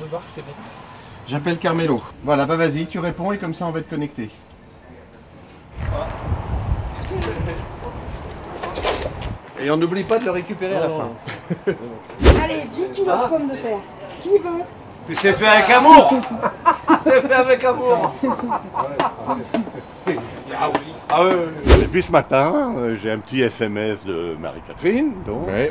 de bar, c'est bon. J'appelle Carmelo. Voilà, bah vas-y, tu réponds et comme ça on va être connecté. Et on n'oublie pas de le récupérer à la fin. Allez, 10 kilos de pommes de terre. Qui veut? Puis c'est fait avec amour. C'est fait avec amour. Ah oui. Et puis ce matin, j'ai un petit SMS de Marie-Catherine, donc Ouais,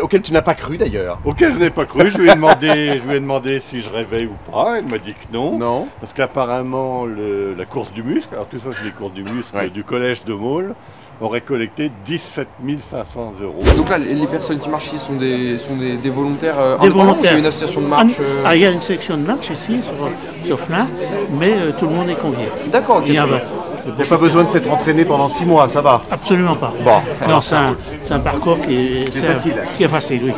auquel tu n'as pas cru d'ailleurs. auquel je n'ai pas cru. Je lui ai demandé si je rêvais ou pas. Elle m'a dit que non. Non. Parce qu'apparemment, la course du muscle, alors tout ça c'est les courses du muscle du collège de Maule, aurait collecté 17 500 €. Donc là, les personnes qui marchent ici sont des volontaires Des volontaires. Il y a une association de marche. Ah, il y a une section de marche ici, sur Flins, mais tout le monde est convié. D'accord, ok. Il y a- Il n'y a pas besoin de s'être entraîné pendant 6 mois, ça va. Absolument pas. Bon. Non, c'est un parcours qui est facile. Qui est facile, oui.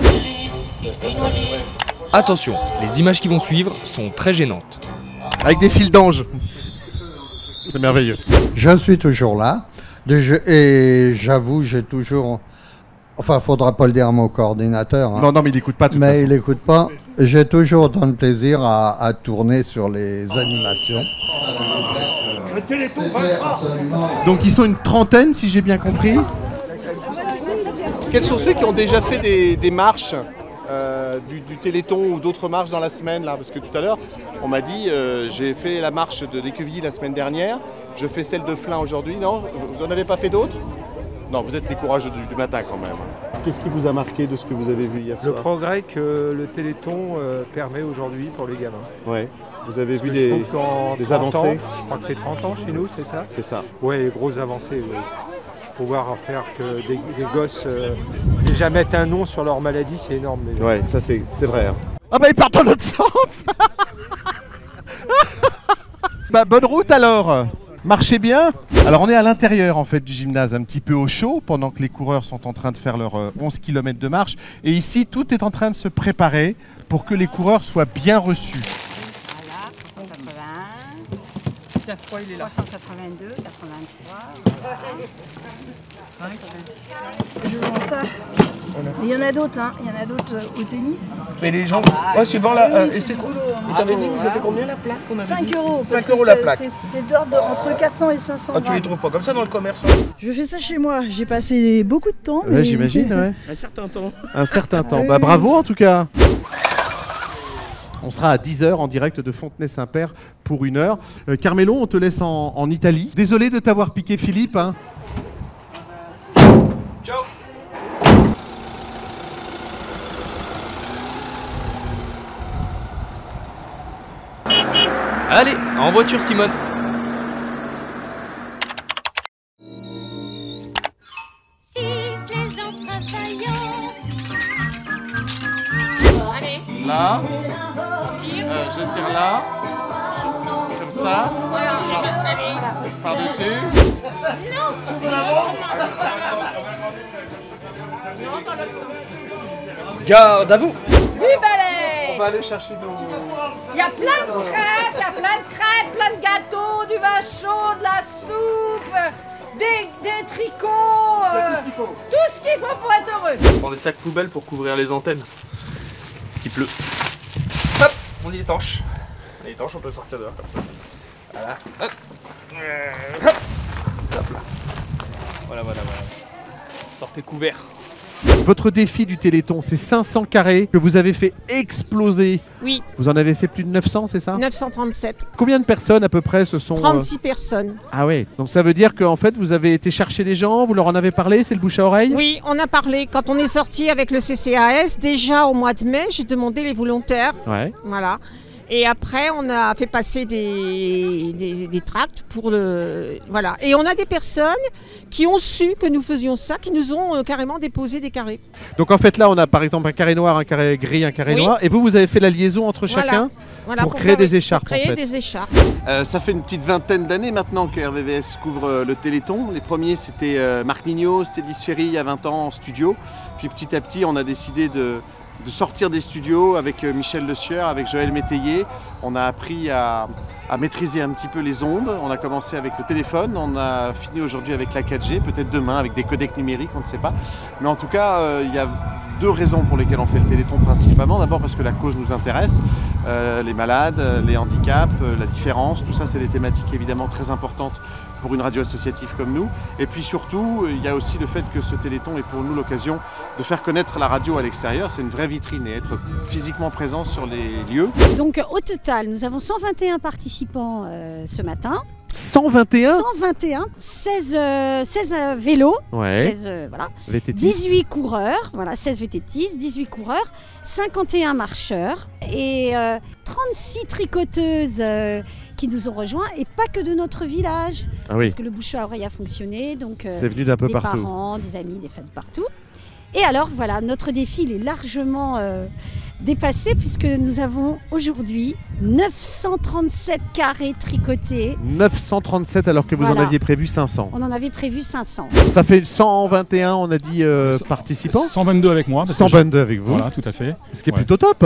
Attention, les images qui vont suivre sont très gênantes. Avec des fils d'ange. C'est merveilleux. Je suis toujours là. Et j'avoue, j'ai toujours... Enfin, faudra pas le dire à mon coordinateur. Hein. Non, mais il n'écoute pas tout Mais il n'écoute pas. J'ai toujours autant de plaisir à tourner sur les animations. Donc ils sont une trentaine, si j'ai bien compris. Quels sont ceux qui ont déjà fait des marches du Téléthon ou d'autres marches dans la semaine là? Parce que tout à l'heure, on m'a dit, j'ai fait la marche de l'Écueillie la semaine dernière, je fais celle de Flins aujourd'hui. Non, vous n'en avez pas fait d'autres? Non, vous êtes les courageux du matin quand même. Qu'est-ce qui vous a marqué de ce que vous avez vu hier soir? Le progrès que le Téléthon permet aujourd'hui pour les gamins. Ouais. Vous avez vu Je trouve qu'en des 30 avancées ans, je crois que c'est 30 ans chez nous, c'est ça? C'est ça. Ouais, les grosses avancées. Pouvoir faire que des gosses déjà mettent un nom sur leur maladie, c'est énorme déjà. Ouais, ça c'est vrai. Hein. Ah bah ils partent dans notre sens. Bah bonne route alors. Marchez bien. Alors on est à l'intérieur en fait du gymnase, un petit peu au chaud, pendant que les coureurs sont en train de faire leurs 11 km de marche. Et ici, tout est en train de se préparer pour que les coureurs soient bien reçus. Voilà, 80, Il est là. 382, 83, 5, je vends ça. Il y en a d'autres, hein. Il y en a d'autres au tennis. Mais les gens, ouais, suivant la. Oui, c'est quoi? du boulot, hein. Et t'avais dit, c'était combien la plaque qu'on avait 5 dit euros. 5 euros la plaque. C'est d'ordre entre 400 et 500 Ah, tu les grammes. trouves pas comme ça dans le commerce? Je fais ça chez moi. J'ai passé beaucoup de temps. Ouais, j'imagine, ouais. Un certain temps. Un certain temps. Bah bravo en tout cas. On sera à 10h en direct de Fontenay-Saint-Père pour 1 heure. Carmelo, on te laisse en Italie. Désolé de t'avoir piqué Philippe. Hein. Ciao. Allez, en voiture Simone. Là, je tire là, comme ça, par-dessus. Garde à vous. On va aller chercher nos... Il y a plein de crêpes, il y a plein de crêpes, plein de gâteaux, du vin chaud, de la soupe, des tricots, tout ce qu'il faut pour être heureux. On prend des sacs poubelles pour couvrir les antennes. Parce qu'il pleut. Hop, on est étanche. On est étanche, on peut sortir dehors comme ça. Voilà. Hop. Hop. Hop là. Voilà. Sortez couverts. Votre défi du Téléthon, c'est 500 carrés que vous avez fait exploser. Oui, Vous en avez fait plus de 900, c'est ça? 937. Combien de personnes à peu près se sont... 36 personnes. Ah ouais, donc ça veut dire qu'en fait vous avez été chercher des gens, vous leur en avez parlé, c'est le bouche à oreille? Oui, on a parlé. Quand on est sorti avec le CCAS, déjà au mois de mai, j'ai demandé les volontaires. Ouais. Voilà. Et après, on a fait passer des tracts pour le... Voilà. Et on a des personnes qui ont su que nous faisions ça, qui nous ont carrément déposé des carrés. Donc en fait là on a par exemple un carré noir, un carré gris, un carré noir, et vous avez fait la liaison entre Voilà. chacun Voilà, pour créer faire- des écharpes pour créer en fait. des écharpes. Ça fait une petite vingtaine d'années maintenant que RVVS couvre le Téléthon. Les premiers c'était Marc Nignot, Stéphanie Ferry il y a 20 ans en studio. Puis petit à petit on a décidé de sortir des studios avec Michel Le Sieur, avec Joël Métayer. On a appris à maîtriser un petit peu les ondes. On a commencé avec le téléphone, on a fini aujourd'hui avec la 4G, peut-être demain avec des codecs numériques, on ne sait pas. Mais en tout cas, il y a 2 raisons pour lesquelles on fait le Téléthon principalement. D'abord parce que la cause nous intéresse, les malades, les handicaps, la différence, tout ça c'est des thématiques évidemment très importantes pour une radio associative comme nous. Et puis surtout, il y a aussi le fait que ce Téléthon est pour nous l'occasion de faire connaître la radio à l'extérieur. C'est une vraie vitrine et être physiquement présent sur les lieux. Donc au total, nous avons 121 participants ce matin. 121 121, 16 vélos, Ouais. 16, voilà. VTTistes. 18 coureurs, voilà, 16 VTTistes, 18 coureurs, 51 marcheurs et 36 tricoteuses qui nous ont rejoints, et pas que de notre village, Ah oui. parce que le bouche à oreille a fonctionné, donc C'est venu d'un peu des partout. parents, des amis, des fans partout. Et alors voilà, notre défi il est largement dépassé, puisque nous avons aujourd'hui 937 carrés tricotés. 937 alors que vous en Voilà. aviez prévu 500. On en avait prévu 500. Ça fait 121, on a dit, participants. 122 avec moi. parce que 122 avec vous. Voilà, tout à fait. Ce qui est plutôt top.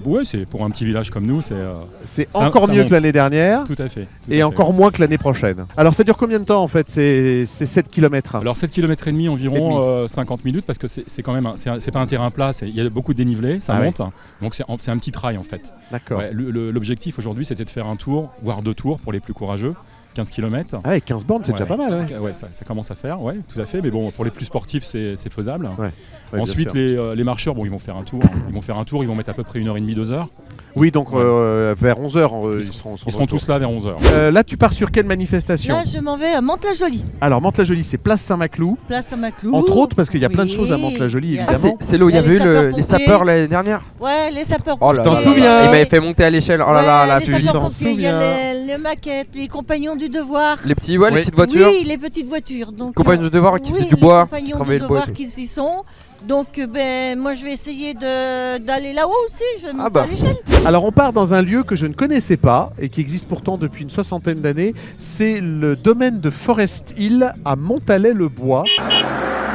Ouais, c'est pour un petit village comme nous, c'est encore mieux que l'année dernière. Tout à fait. Et encore moins que l'année prochaine. Alors ça dure combien de temps en fait, ces 7 km? Alors 7 km et demi environ, 50 minutes, parce que c'est quand même, c'est pas un terrain plat, il y a beaucoup de dénivelé, ça Ah monte, donc c'est un petit trail en fait. D'accord. Ouais, l'objectif aujourd'hui c'était de faire un tour, voire 2 tours pour les plus courageux. 15 km. Ah ouais, 15 bornes, c'est déjà pas mal. Ouais, ça commence à faire, ouais, tout à fait. Mais bon, pour les plus sportifs, c'est faisable. Ouais, Ensuite, bien les marcheurs, bon, ils vont faire un tour. Ils vont mettre à peu près 1h30, 2 heures. Oui, donc vers 11h, ils seront tous là vers 11h. Là, tu pars sur quelle manifestation? Là, je m'en vais à Mantes-la-Jolie. Alors, Mantes-la-Jolie, c'est place Saint-Maclou. Place Saint-Maclou. Entre autres, parce qu'il y a plein de choses à Mantes-la-Jolie, évidemment. C'est là où il y avait eu les sapeurs l'année dernière. Ouais, les sapeurs. Oh là T'en là souviens? Il m'avait fait monter à l'échelle. Oh là là, là, les tu sapeurs-pompiers, il y a les maquettes, les compagnons du devoir. Les petits, ouais, les petites voitures. Oui, les petites voitures. Donc, Compagnons du devoir qui faisaient du les bois, qui compagnons travaillaient du le bois. devoir qui y sont. Donc, moi, je vais essayer d'aller là-haut aussi. Je vais monter à l'échelle. Alors, on part dans un lieu que je ne connaissais pas et qui existe pourtant depuis une 60aine d'années. C'est le domaine de Forest Hill à Montalet-le-Bois.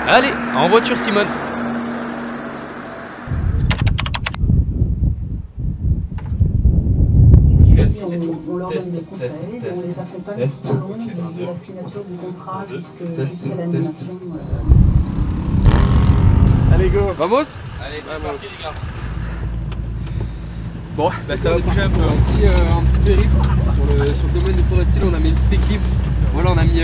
Allez, en voiture Simone. Je me suis assis, c'est tout. On leur Test, donne des conseils, test, on test, les accompagne test. tout au long Ok, de la signature du contrat test, jusqu'à l'animation. Allez, go. Vamos. Allez, c'est parti les gars. Bon, bah ça va bouger un peu. Un petit périple sur le domaine de Forest Hill. On a mis une petite équipe. Voilà, on a mis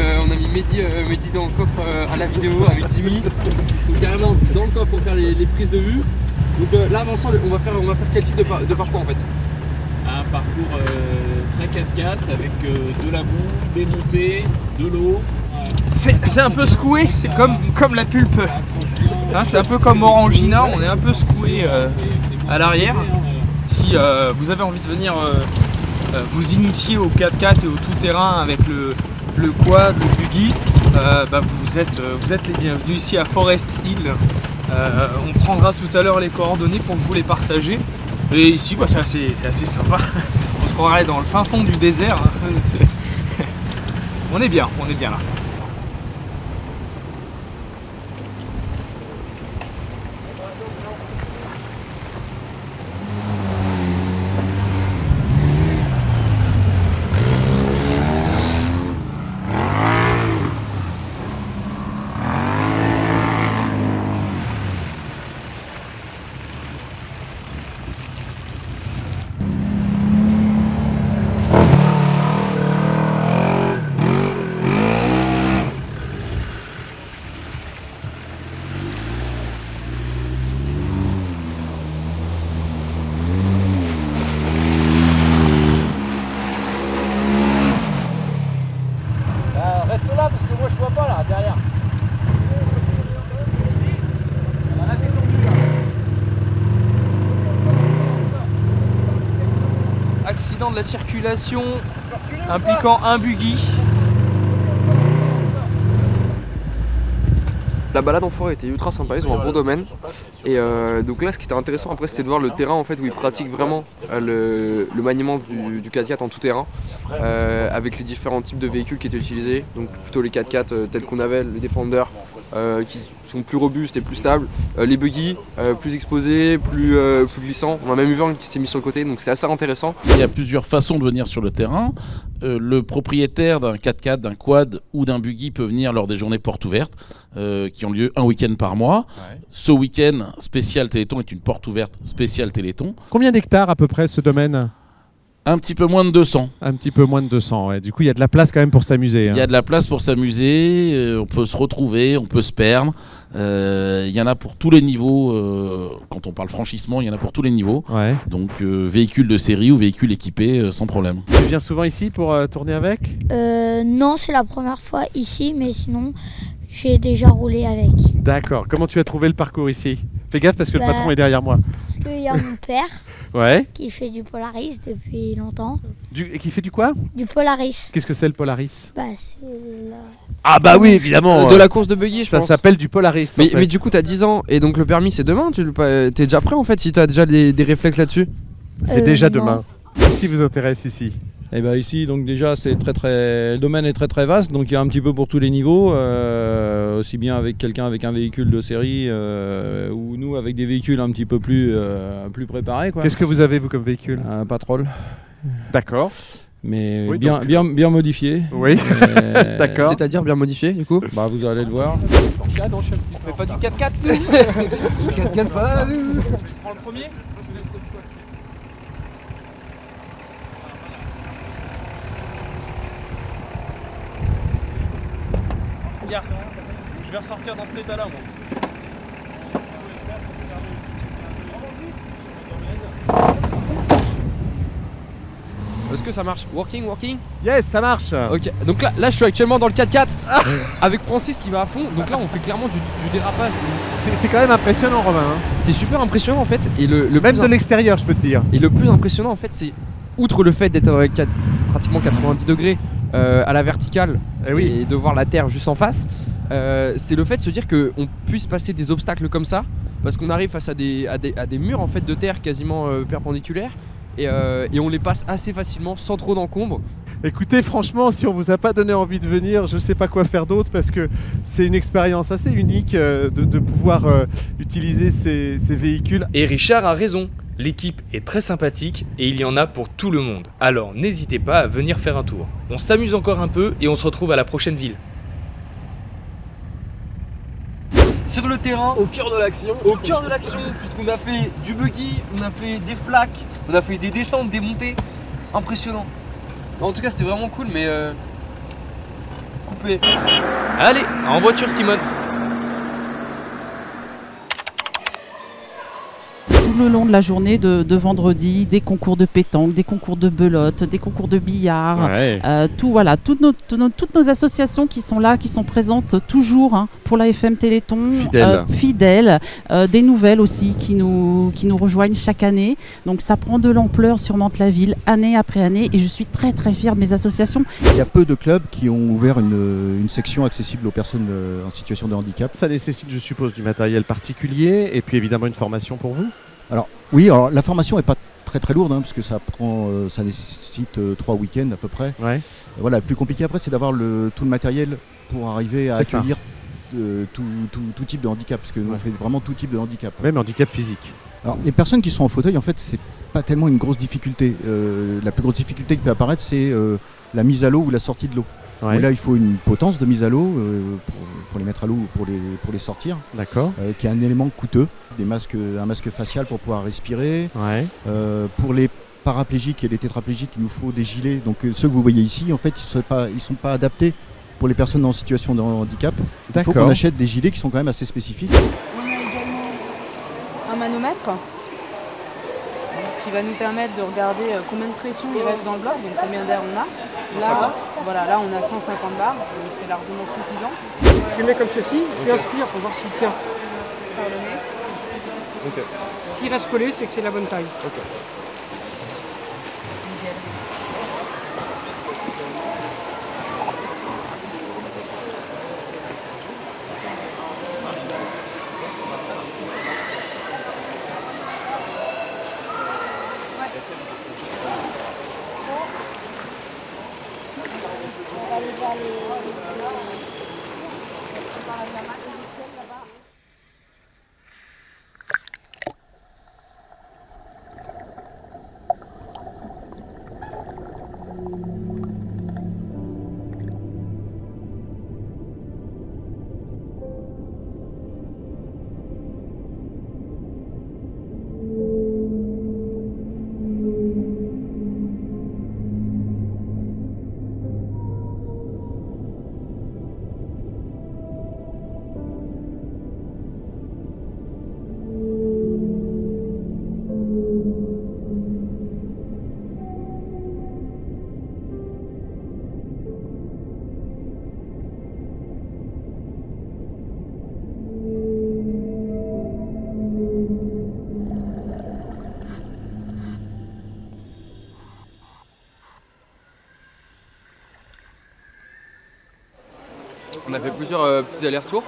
Mehdi dans le coffre à la vidéo avec Jimmy. Ils sont carrément dans le coffre pour faire les prises de vue. Donc là, avançant, on va faire quel type de parcours en fait? Un parcours très 4x4 avec de la boue, des montées, de l'eau. C'est un peu secoué, c'est comme la pulpe. Hein, c'est un peu comme Orangina, on est un peu secoué à l'arrière. Si vous avez envie de venir vous initier au 4x4 et au tout-terrain avec le quad, le buggy, vous êtes les bienvenus ici à Forest Hill. On prendra tout à l'heure les coordonnées pour vous les partager. Et ici, c'est assez sympa. On se croirait dans le fin fond du désert. Hein. On est bien là. Reste là parce que moi je vois pas là derrière. Accident de la circulation impliquant un buggy. La balade en forêt était ultra sympa, ils ont un bon domaine. Et donc là, ce qui était intéressant après, c'était de voir le terrain en fait où ils pratiquent vraiment le maniement du 4x4 en tout terrain, avec les différents types de véhicules qui étaient utilisés. Donc plutôt les 4x4 tels qu'on avait, les Defender, qui sont plus robustes et plus stables. Les buggy, plus exposés, plus glissants. On a même eu un qui s'est mis sur le côté, donc c'est assez intéressant. Il y a plusieurs façons de venir sur le terrain. Le propriétaire d'un 4x4, d'un quad ou d'un buggy peut venir lors des journées portes ouvertes qui ont lieu un week-end par mois. Ouais. Ce week-end spécial Téléthon est une porte ouverte spéciale Téléthon. Combien d'hectares à peu près ce domaine ? Un petit peu moins de 200. Un petit peu moins de 200, ouais. Du coup, il y a de la place quand même pour s'amuser. Il y a de la place pour s'amuser, on peut se retrouver, on peut se perdre. Il y en a pour tous les niveaux. Quand on parle franchissement, il y en a pour tous les niveaux. Ouais. Donc, véhicules de série ou véhicules équipés, sans problème. Tu viens souvent ici pour tourner avec ? Non, c'est la première fois ici, mais sinon, j'ai déjà roulé avec. D'accord. Comment tu as trouvé le parcours ici ? Fais gaffe parce que le patron est derrière moi. Parce qu'il y a mon père qui fait du Polaris depuis longtemps. Qui fait du quoi ? Du Polaris. Qu'est-ce que c'est le Polaris ? C'est la... Ah bah oui, évidemment. De la course de buggy, je pense. Ça s'appelle du Polaris. Mais du coup, t'as 10 ans et donc le permis c'est demain. T'es déjà prêt en fait si t'as déjà des réflexes là-dessus ? C'est déjà demain. Qu'est-ce qui vous intéresse ici ? Eh ben ici, donc déjà, le domaine est très très vaste, donc il y a un petit peu pour tous les niveaux, aussi bien avec quelqu'un avec un véhicule de série ou nous avec des véhicules un petit peu plus préparés. Qu'est-ce que vous avez vous comme véhicule ? Un Patrol. D'accord. Mais oui, bien modifié. Oui. D'accord. C'est-à-dire bien modifié du coup ? Bah vous allez le voir. On fait pas du 4x4 4x4 pas. Tu prends le premier ? Regarde, je vais ressortir dans cet état-là, moi. Est-ce que ça marche ? Working ? Yes, ça marche. Ok, donc là je suis actuellement dans le 4x4 avec Francis qui va à fond. Donc là on fait clairement du dérapage. C'est quand même impressionnant, Romain. Hein. C'est super impressionnant en fait. Et même de l'extérieur, je peux te dire. Et le plus impressionnant en fait, c'est outre le fait d'être pratiquement 90 degrés à la verticale et de voir la terre juste en face, c'est le fait de se dire qu'on puisse passer des obstacles comme ça parce qu'on arrive face à des murs en fait de terre quasiment perpendiculaires et on les passe assez facilement sans trop d'encombre. Écoutez, franchement, si on vous a pas donné envie de venir, je sais pas quoi faire d'autre parce que c'est une expérience assez unique de pouvoir utiliser ces véhicules. Et Richard a raison. L'équipe est très sympathique et il y en a pour tout le monde. Alors n'hésitez pas à venir faire un tour. On s'amuse encore un peu et on se retrouve à la prochaine ville. Sur le terrain, au cœur de l'action, puisqu'on a fait du buggy, on a fait des flaques, on a fait des descentes, des montées. Impressionnant. En tout cas c'était vraiment cool mais coupé. Allez, en voiture Simone. Tout le long de la journée de vendredi, des concours de pétanque, des concours de belote, des concours de billard, toutes nos associations qui sont là, qui sont présentes toujours pour la FM Téléthon, fidèles, des nouvelles aussi qui nous rejoignent chaque année. Donc ça prend de l'ampleur sur Mantes-la-Ville année après année et je suis très très fière de mes associations. Il y a peu de clubs qui ont ouvert une section accessible aux personnes en situation de handicap. Ça nécessite, je suppose, du matériel particulier et puis évidemment une formation pour vous ? Alors oui, la formation n'est pas très lourde puisque ça nécessite 3 week-ends à peu près. Ouais. Voilà, le plus compliqué après c'est d'avoir tout le matériel pour arriver à accueillir tout type de handicap parce que nous on fait vraiment tout type de handicap. Même handicap physique. Alors les personnes qui sont en fauteuil en fait c'est pas tellement une grosse difficulté. La plus grosse difficulté qui peut apparaître c'est la mise à l'eau ou la sortie de l'eau. Ouais. Là il faut une potence de mise à l'eau pour les mettre à l'eau ou pour les sortir. D'accord. Qui est un élément coûteux, un masque facial pour pouvoir respirer. Ouais. Pour les paraplégiques et les tétraplégiques, il nous faut des gilets. Donc ceux que vous voyez ici, en fait, ils sont pas adaptés pour les personnes en situation de handicap. Il faut qu'on achète des gilets qui sont quand même assez spécifiques. On a également un manomètre qui va nous permettre de regarder combien de pression il reste dans le bloc, donc combien d'air on a. Là, là on a 150 bars, donc c'est largement suffisant. Tu mets comme ceci, tu inspires pour voir s'il tient. Par le nez. Okay. S'il reste collé, c'est que c'est la bonne taille. Okay. Nickel. On va aller voir les... On a fait plusieurs petits allers-retours,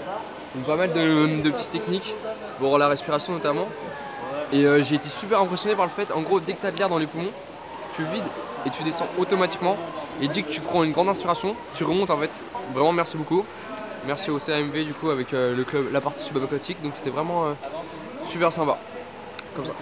donc pas mal de petites techniques pour la respiration notamment. Et j'ai été super impressionné par le fait, en gros, dès que tu as de l'air dans les poumons, tu vides et tu descends automatiquement. Et dès que tu prends une grande inspiration, tu remontes en fait. Vraiment merci beaucoup. Merci au CAMV du coup avec le club, la partie subaquatique, donc c'était vraiment super sympa. Comme ça.